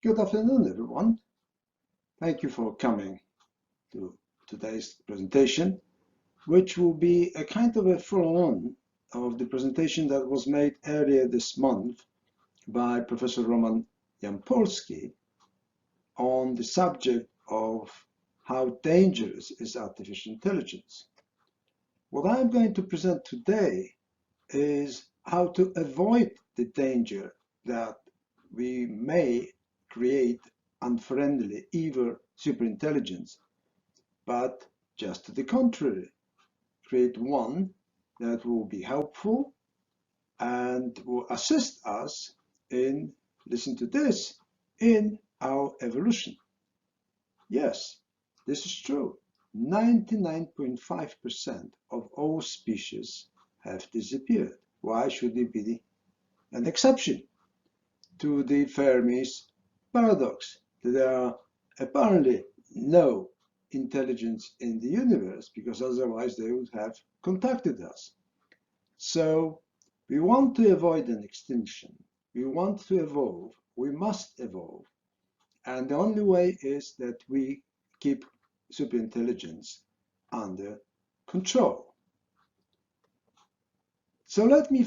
Good afternoon, everyone. Thank you for coming to today's presentation, which will be a kind of a follow-on of the presentation that was made earlier this month by Professor Roman Jampolsky on the subject of how dangerous is artificial intelligence. What I'm going to present today is how to avoid the danger that we may create unfriendly, evil superintelligence, but just to the contrary, create one that will be helpful and will assist us in, listen to this, in our evolution. Yes, this is true. 99.5% of all species have disappeared. Why should it be an exception to the Fermi's paradox that there are apparently no intelligence in the universe, because otherwise they would have contacted us. So we want to avoid an extinction. We want to evolve. We must evolve. And the only way is that we keep superintelligence under control. So let me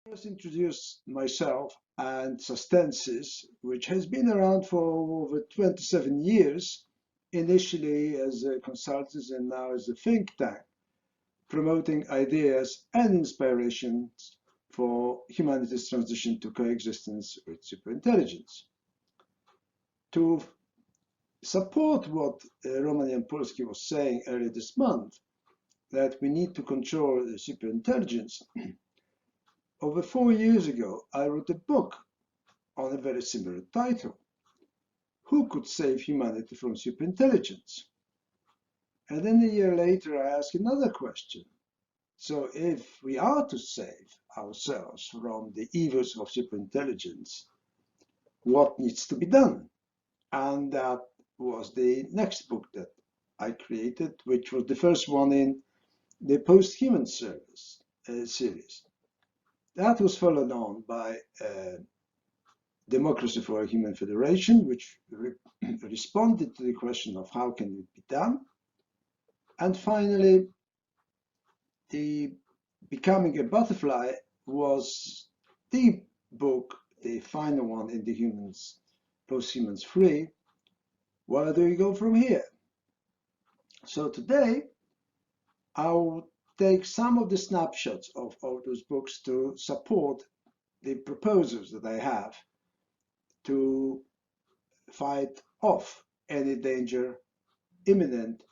first introduce myself and Sustensis, which has been around for over 27 years, initially as a consultant and now as a think tank, promoting ideas and inspirations for humanity's transition to coexistence with superintelligence. To support what Roman Jampolsky was saying earlier this month, that we need to control the superintelligence, over 4 years ago, I wrote a book on a very similar title. Who could save humanity from superintelligence? And then a year later, I asked another question. So if we are to save ourselves from the evils of superintelligence, what needs to be done? And that was the next book that I created, which was the first one in the post-human service series. That was followed on by Democracy for a Human Federation, which responded to the question of how can it be done. And finally, the Becoming a Butterfly was the book, the final one in the humans, post-humans free. Where do we go from here? So today, I'll take some of the snapshots of those books to support the proposals that I have to fight off any danger imminent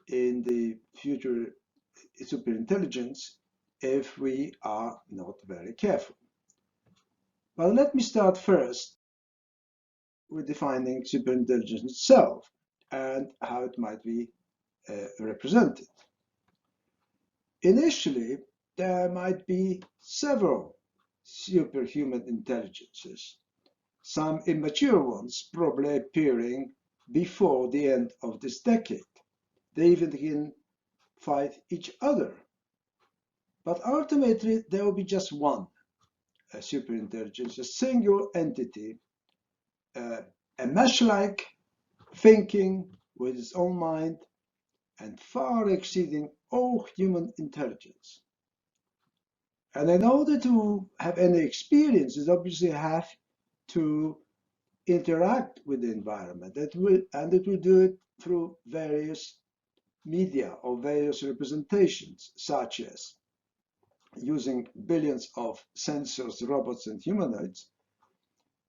in the future superintelligence if we are not very careful. Well, let me start first with defining superintelligence itself and how it might be represented. Initially, there might be several superhuman intelligences, some immature ones probably appearing before the end of this decade. They even can fight each other. But ultimately, there will be just one superintelligence, a single entity, a mesh-like thinking with its own mind and far exceeding all human intelligence. And in order to have any experience, it obviously have to interact with the environment, and it will do it through various media or various representations, such as using billions of sensors, robots, and humanoids.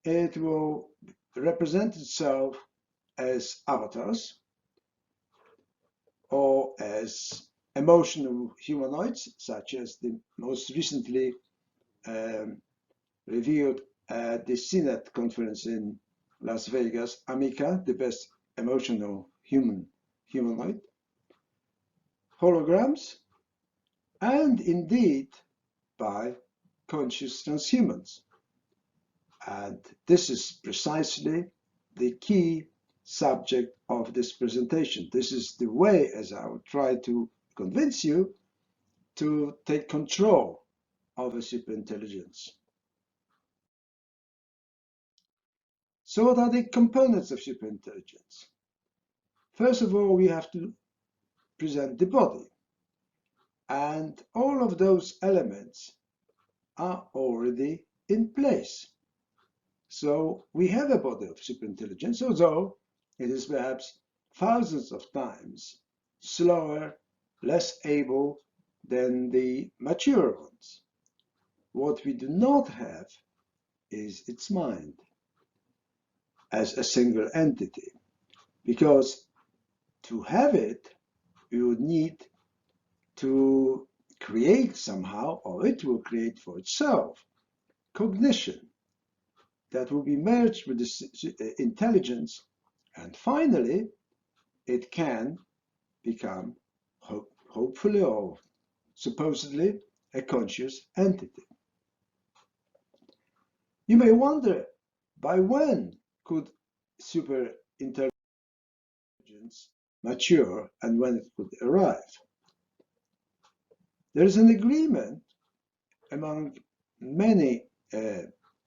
It will represent itself as avatars or as emotional humanoids, such as the most recently revealed at the CNET conference in Las Vegas, Amica, the best emotional humanoid, holograms, and indeed by conscious transhumans. And this is precisely the key subject of this presentation. This is the way, as I will try to convince you, to take control of a superintelligence. So what are the components of superintelligence? First of all, we have to present the body. And all of those elements are already in place. So we have a body of superintelligence, although it is perhaps thousands of times slower, less able than the mature ones. What we do not have is its mind as a single entity, because to have it, we would need to create somehow, or it will create for itself, cognition that will be merged with the intelligence, and finally it can become, hopefully or supposedly, a conscious entity. You may wonder, by when could superintelligence mature and when it could arrive? There is an agreement among many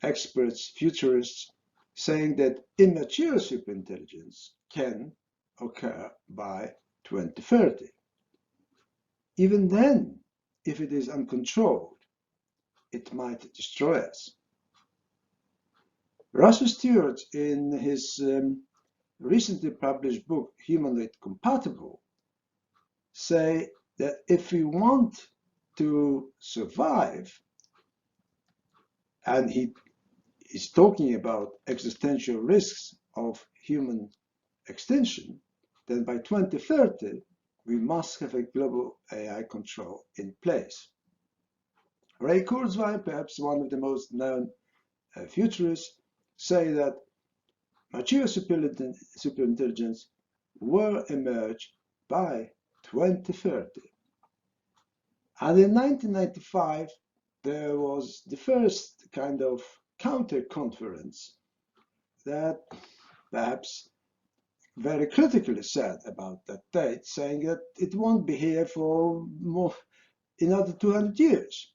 experts, futurists, saying that immature superintelligence can occur by 2030. Even then, if it is uncontrolled, it might destroy us. Russell Stewart, in his recently published book, Humanoid Compatible, say that if we want to survive, and he is talking about existential risks of human extinction, then by 2030, we must have a global AI control in place. Ray Kurzweil, perhaps one of the most known futurists, say that mature superintelligence will emerge by 2030. And in 1995, there was the first kind of counter-conference that perhaps very critically said about that date, saying that it won't be here for another 200 years.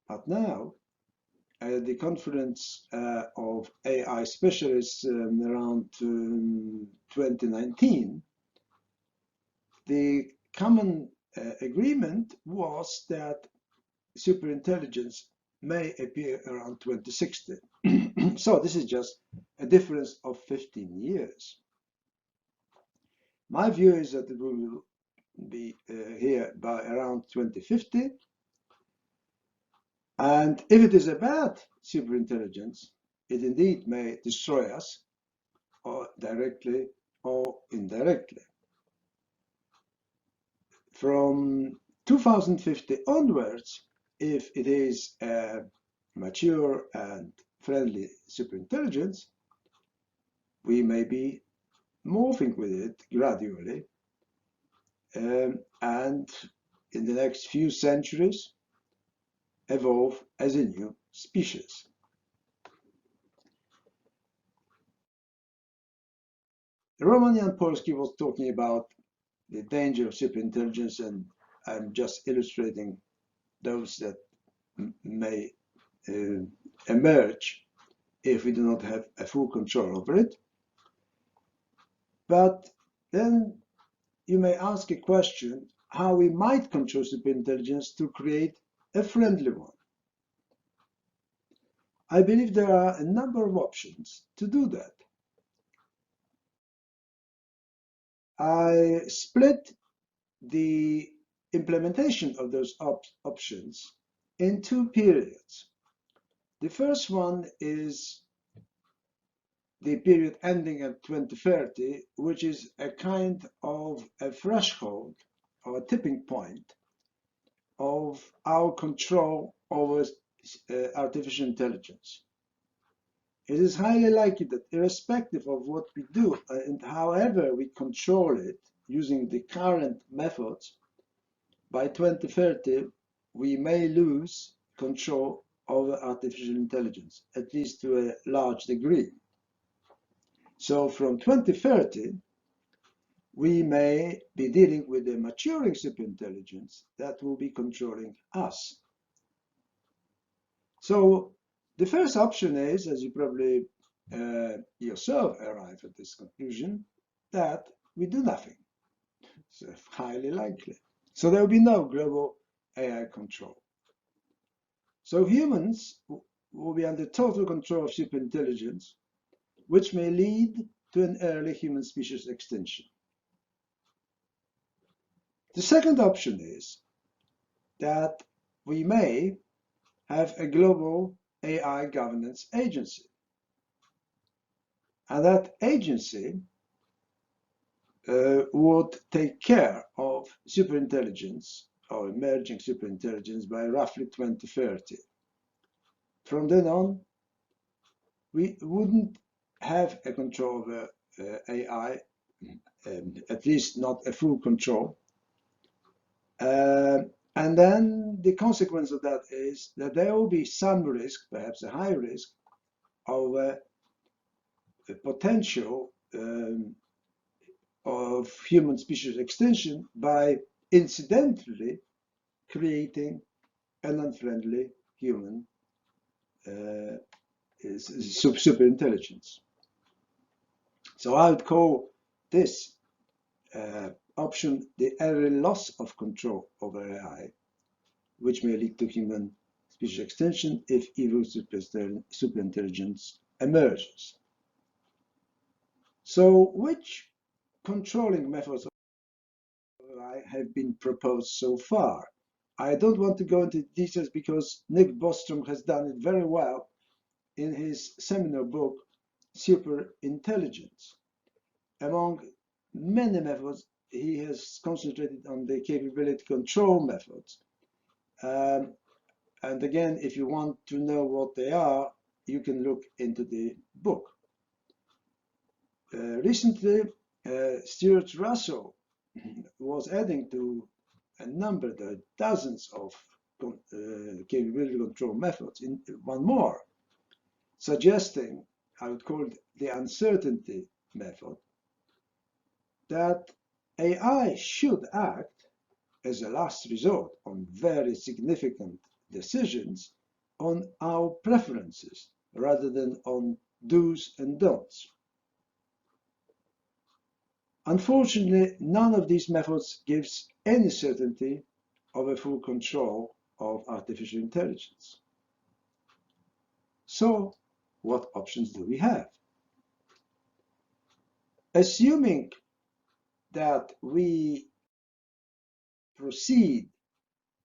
But now, at the conference of AI specialists around 2019, the common agreement was that superintelligence may appear around 2060. So this is just a difference of 15 years. My view is that it will be here by around 2050. And if it is a bad superintelligence, it indeed may destroy us, or directly or indirectly. From 2050 onwards, if it is a mature and friendly superintelligence, we may be morphing with it gradually, and in the next few centuries evolve as a new species. Roman Jan Polsky was talking about the danger of superintelligence, and I'm just illustrating those that may emerge if we do not have a full control over it. But then you may ask a question how we might control superintelligence to create a friendly one. I believe there are a number of options to do that. I split the implementation of those options in two periods. The first one is the period ending at 2030, which is a kind of a threshold or a tipping point of our control over artificial intelligence. It is highly likely that irrespective of what we do and however we control it using the current methods, by 2030 we may lose control over artificial intelligence, at least to a large degree. So from 2030, we may be dealing with a maturing superintelligence that will be controlling us. So the first option is, as you probably yourself arrive at this conclusion that we do nothing. It's highly likely. So there will be no global AI control. So humans will be under total control of superintelligence, which may lead to an early human species extinction. The second option is that we may have a global AI governance agency. And that agency would take care of superintelligence or emerging superintelligence by roughly 2030. From then on, we wouldn't have a control over AI, at least not a full control. And then the consequence of that is that there will be some risk, perhaps a high risk, of a potential of human species extinction by incidentally creating an unfriendly human superintelligence. So I would call this option the early loss of control over AI, which may lead to human species extinction if evil superintelligence emerges. So which controlling methods of AI have been proposed so far? I don't want to go into details because Nick Bostrom has done it very well in his seminal book, Superintelligence. Among many methods, he has concentrated on the capability control methods. And again, if you want to know what they are, you can look into the book. Recently, Stuart Russell was adding to a number, there are dozens of capability control methods, in one more, suggesting, I would call it the uncertainty method, that AI should act as a last resort on very significant decisions on our preferences rather than on do's and don'ts. Unfortunately, none of these methods gives any certainty of a full control of artificial intelligence. So, what options do we have? Assuming that we proceed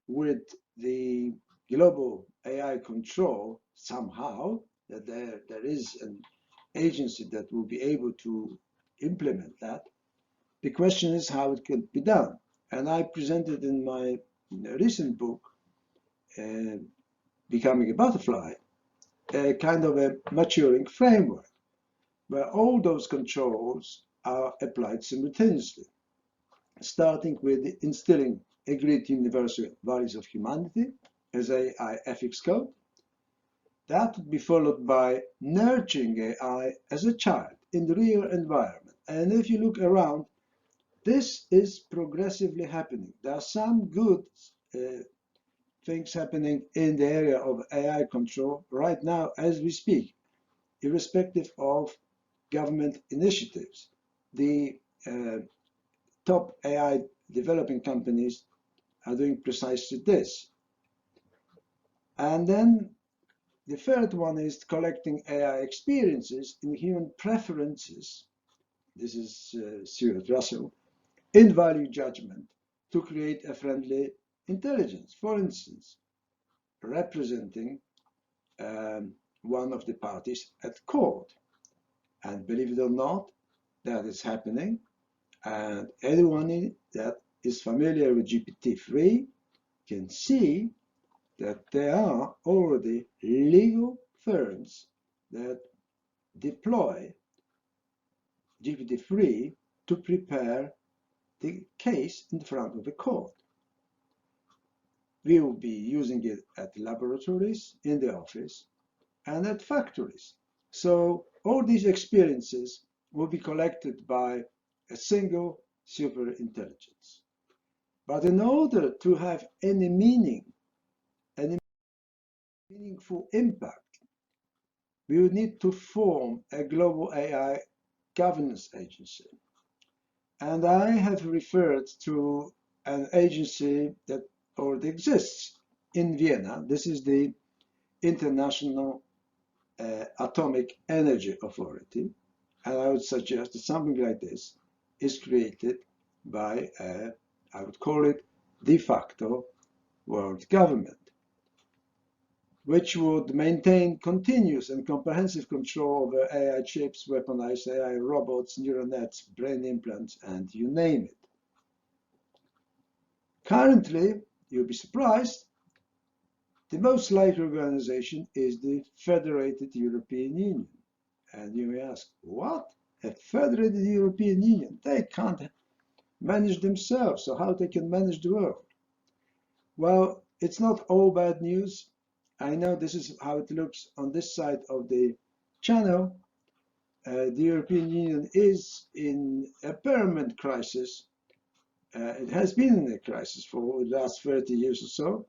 with the global AI control somehow, that there is an agency that will be able to implement that, the question is how it could be done. And I presented in my recent book, Becoming a Butterfly, a kind of a maturing framework where all those controls are applied simultaneously, starting with instilling agreed universal values of humanity as AI ethics code. That would be followed by nurturing AI as a child in the real environment. And if you look around, this is progressively happening. There are some good things happening in the area of AI control right now as we speak, irrespective of government initiatives. The top AI developing companies are doing precisely this. And then the third one is collecting AI experiences in human preferences. This is Stuart Russell, in value judgment to create a friendly intelligence. For instance, representing one of the parties at court. And believe it or not, that is happening. And anyone that is familiar with GPT-3 can see that there are already legal firms that deploy GPT-3 to prepare the case in front of the court. We will be using it at laboratories, in the office, and at factories. So all these experiences will be collected by a single superintelligence. But in order to have any meaningful impact, we would need to form a global AI governance agency. And I have referred to an agency that already exists in Vienna. This is the International Atomic Energy Authority. And I would suggest that something like this is created by, I would call it, de facto world government, which would maintain continuous and comprehensive control over AI chips, weaponized AI robots, neural nets, brain implants, and you name it. Currently, you'll be surprised, the most likely organization is the Federated European Union. And you may ask, what? A Federated European Union? They can't manage themselves, so how they can manage the world? Well, it's not all bad news. I know this is how it looks on this side of the channel. The European Union is in a permanent crisis. It has been in a crisis for the last 30 years or so.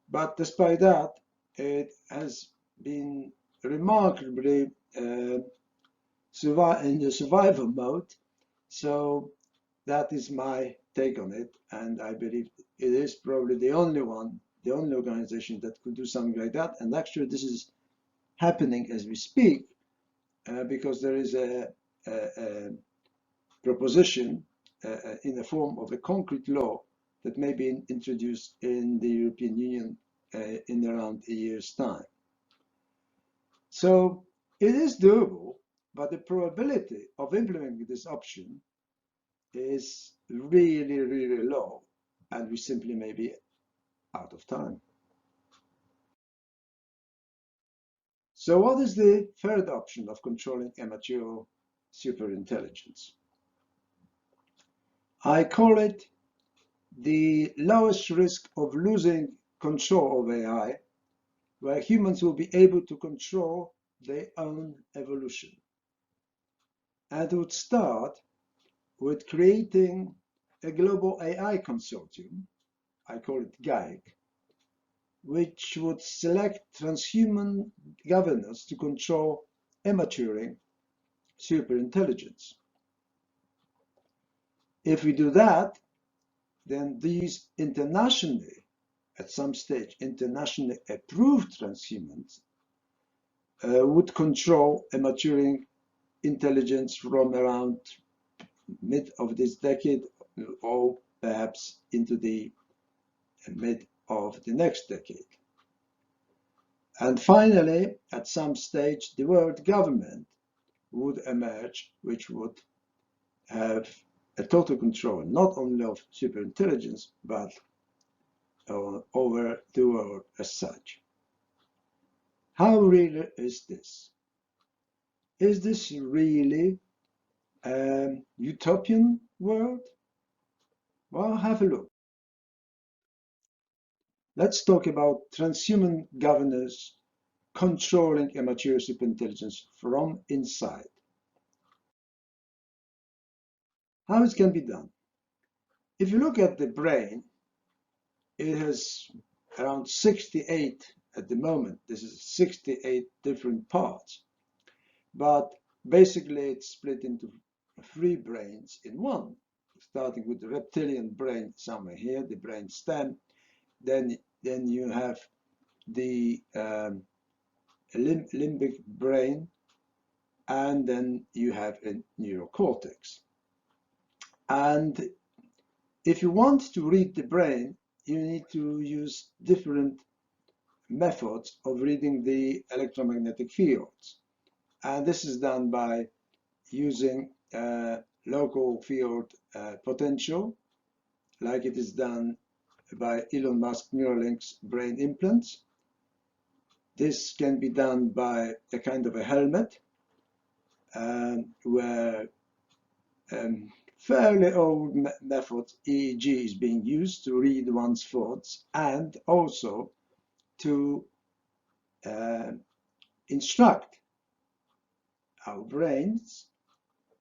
But despite that, it has been remarkably in the survival mode. So that is my take on it. And I believe it is probably the only organization that could do something like that. And actually, this is happening as we speak, because there is a proposition in the form of a concrete law that may be introduced in the European Union in around a year's time. So it is doable, but the probability of implementing this option is really, really low, and we simply may be out of time. So what is the third option of controlling a mature superintelligence? I call it the lowest risk of losing control of AI, where humans will be able to control their own evolution. And it would start with creating a global AI consortium, I call it GAIC, which would select transhuman governors to control a maturing superintelligence. If we do that, then these internationally, at some stage, internationally approved transhumans would control a maturing intelligence from around mid of this decade or perhaps into the mid of the next decade. And finally, at some stage, the world government would emerge, which would have a total control, not only of superintelligence, but over the world as such. How real is this? Is this really a utopian world? Well, have a look. Let's talk about transhuman governors controlling a mature superintelligence from inside. How it can be done? If you look at the brain, it has around 68 at the moment. This is 68 different parts. But basically, it's split into 3 brains in one, starting with the reptilian brain somewhere here, the brain stem. Then you have the limbic brain, and then you have a neurocortex. And if you want to read the brain, you need to use different methods of reading the electromagnetic fields. And this is done by using local field potential, like it is done by Elon Musk Neuralink's brain implants. This can be done by a kind of a helmet where fairly old method EEG is being used to read one's thoughts and also to instruct our brains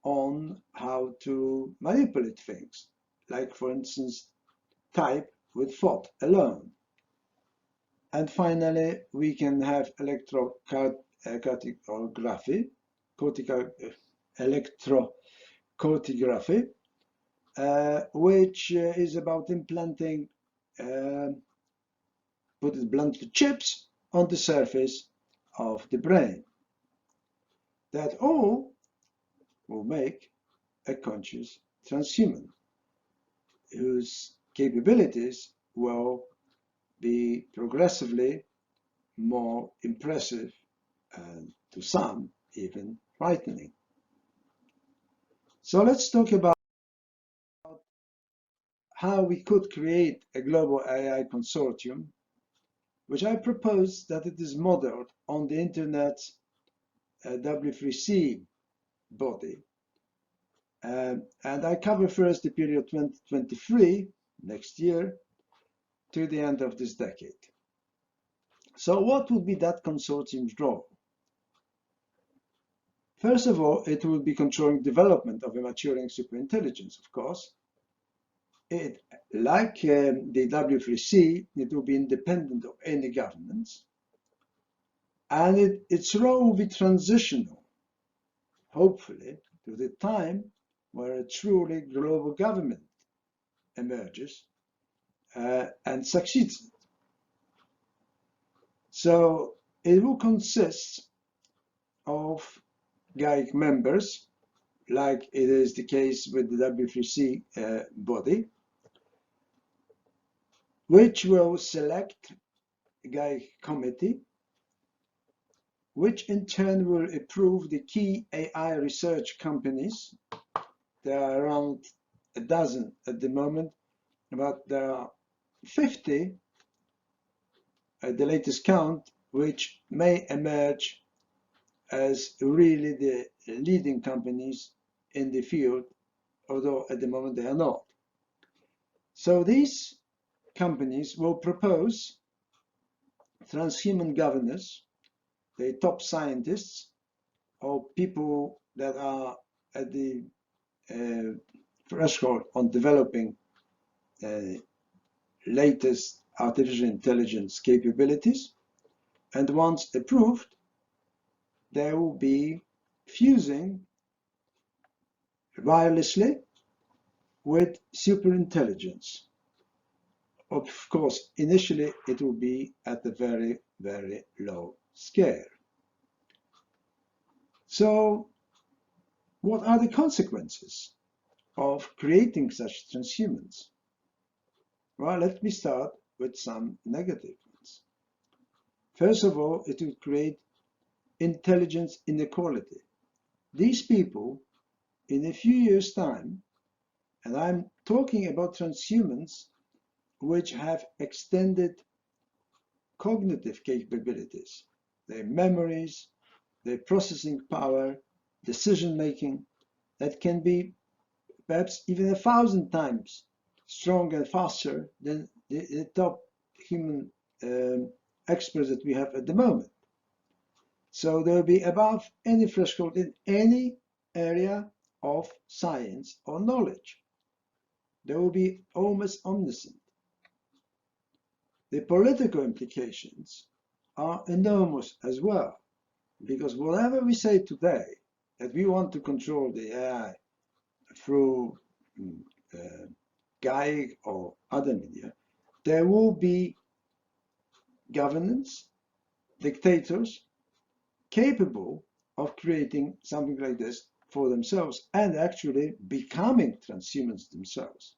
on how to manipulate things, like for instance, type with thought alone. And finally, we can have electrocardiography, electrocardiography, which is about implanting, put it bluntly, chips on the surface of the brain. That all will make a conscious transhuman whose capabilities will be progressively more impressive and to some even frightening. So let's talk about how we could create a global AI consortium, which I propose that it is modeled on the Internet's W3C body. And I cover first the period 2023, next year, to the end of this decade. So what would be that consortium's role? First of all, it will be controlling development of a maturing superintelligence, of course. It, like the W3C, it will be independent of any governance. And its role will be transitional, hopefully, to the time where a truly global government emerges and succeeds. So it will consist of GAIC members, like it is the case with the W3C body, which will select a GAIC committee, which in turn will approve the key AI research companies. There are around a dozen at the moment, but there are 50 at the latest count, which may emerge as really the leading companies in the field, although at the moment they are not. So these companies will propose transhuman governors, the top scientists, or people that are at the threshold on developing latest artificial intelligence capabilities. And once approved, they will be fusing wirelessly with superintelligence. Of course, initially it will be at a very, very low scale. So, what are the consequences of creating such transhumans? Well, let me start with some negative ones. First of all, it will create intelligence inequality. These people, in a few years' time, and I'm talking about transhumans which have extended cognitive capabilities, their memories, their processing power, decision making, that can be perhaps even 1,000 times stronger and faster than the top human experts that we have at the moment. So they'll be above any threshold in any area of science or knowledge. They will be almost omniscient. The political implications are enormous as well, because whatever we say today, that we want to control the AI through GAIC or other media, there will be governments, dictators, capable of creating something like this for themselves and actually becoming transhumans themselves.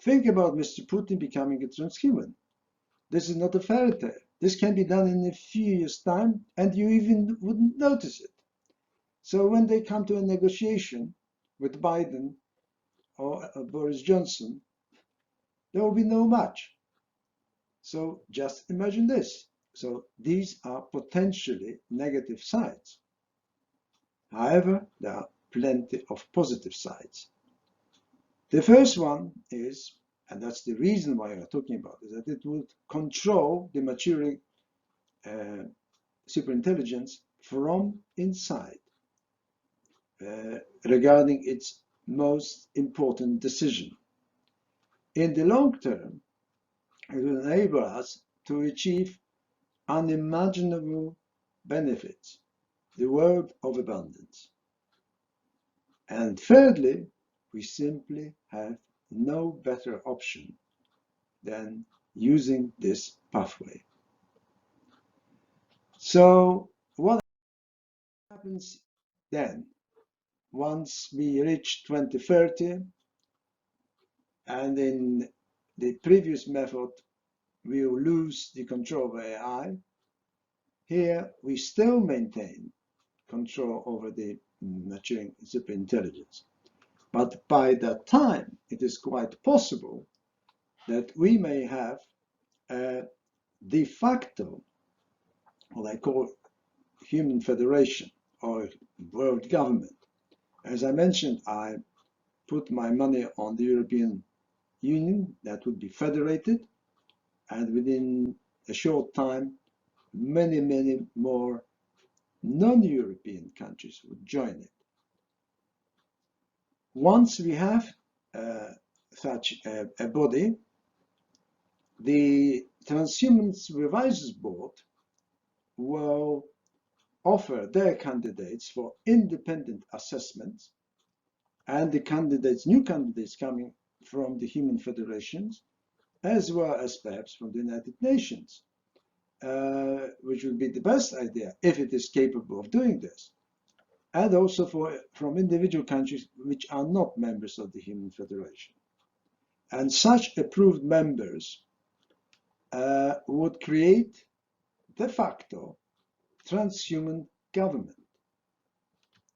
Think about Mr. Putin becoming a transhuman. This is not a fairy tale. This can be done in a few years' time, and you even wouldn't notice it. So when they come to a negotiation with Biden or Boris Johnson, there will be no match. So just imagine this. So these are potentially negative sides. However, there are plenty of positive sides. The first one is, and that's the reason why we're talking about it, that it would control the maturing superintelligence from inside regarding its most important decision. In the long term, it will enable us to achieve unimaginable benefits the world of abundance. And thirdly, we simply have no better option than using this pathway. So what happens then? Once we reach 2030, and in the previous method, we will lose the control of AI. Here, we still maintain control over the maturing superintelligence. But by that time, it is quite possible that we may have a de facto, what I call human federation or world government. As I mentioned, I put my money on the European Union that would be federated, and within a short time, many, many more non-European countries would join it. Once we have such a body, the Transhumans Revisers Board will offer their candidates for independent assessment, and the new candidates coming from the human federations, as well as perhaps from the United Nations, which would be the best idea if it is capable of doing this, and also from individual countries which are not members of the human federation. And such approved members would create de facto transhuman government,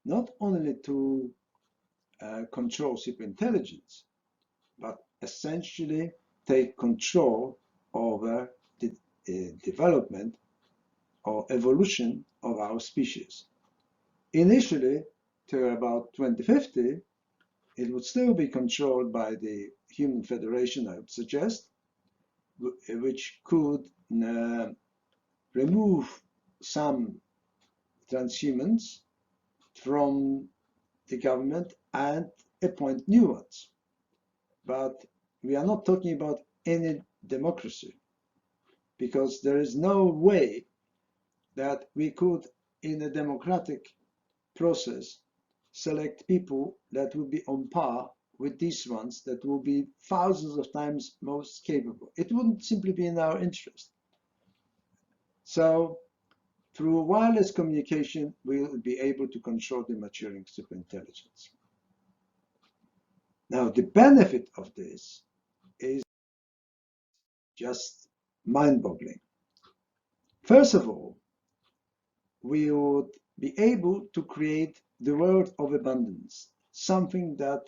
not only to control superintelligence, but essentially take control over the development or evolution of our species. Initially, to about 2050, it would still be controlled by the Human Federation, I would suggest, which could remove some transhumans from the government and appoint new ones. But we are not talking about any democracy, because there is no way that we could, in a democratic process, select people that will be on par with these ones that will be thousands of times most capable. It wouldn't simply be in our interest. So through wireless communication, we'll be able to control the maturing superintelligence. Now, the benefit of this is just mind-boggling. First of all, we would be able to create the world of abundance, something that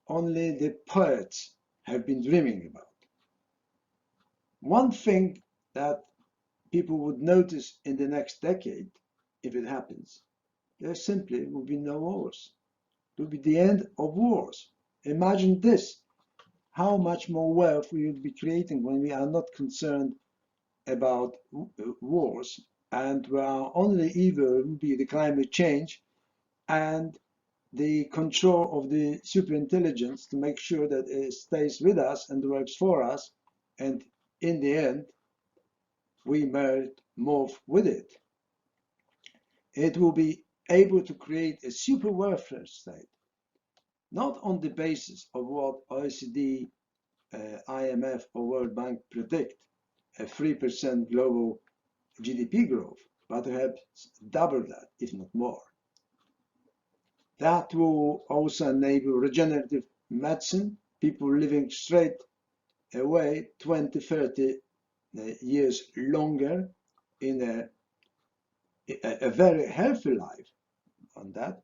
only the poets have been dreaming about. One thing that people would notice in the next decade, if it happens, there simply will be no wars. It will be the end of wars. Imagine this, how much more wealth we will be creating when we are not concerned about wars, and where our only evil will be the climate change and the control of the superintelligence to make sure that it stays with us and works for us, and in the end, we might morph with it. It will be able to create a super welfare state, not on the basis of what OECD, IMF, or World Bank predict, a 3% global GDP growth, but perhaps double that, if not more. That will also enable regenerative medicine, people living straight away 20, 30 years longer in a very healthy life on that.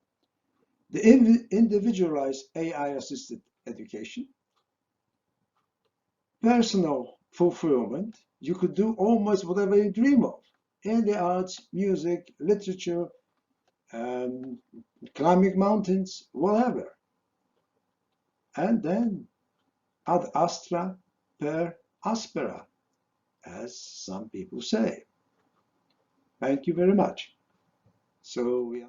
The individualized AI-assisted education, personal fulfillment. You could do almost whatever you dream of in the arts, music, literature, climbing mountains, whatever. And then ad astra per aspera, as some people say. Thank you very much. So we are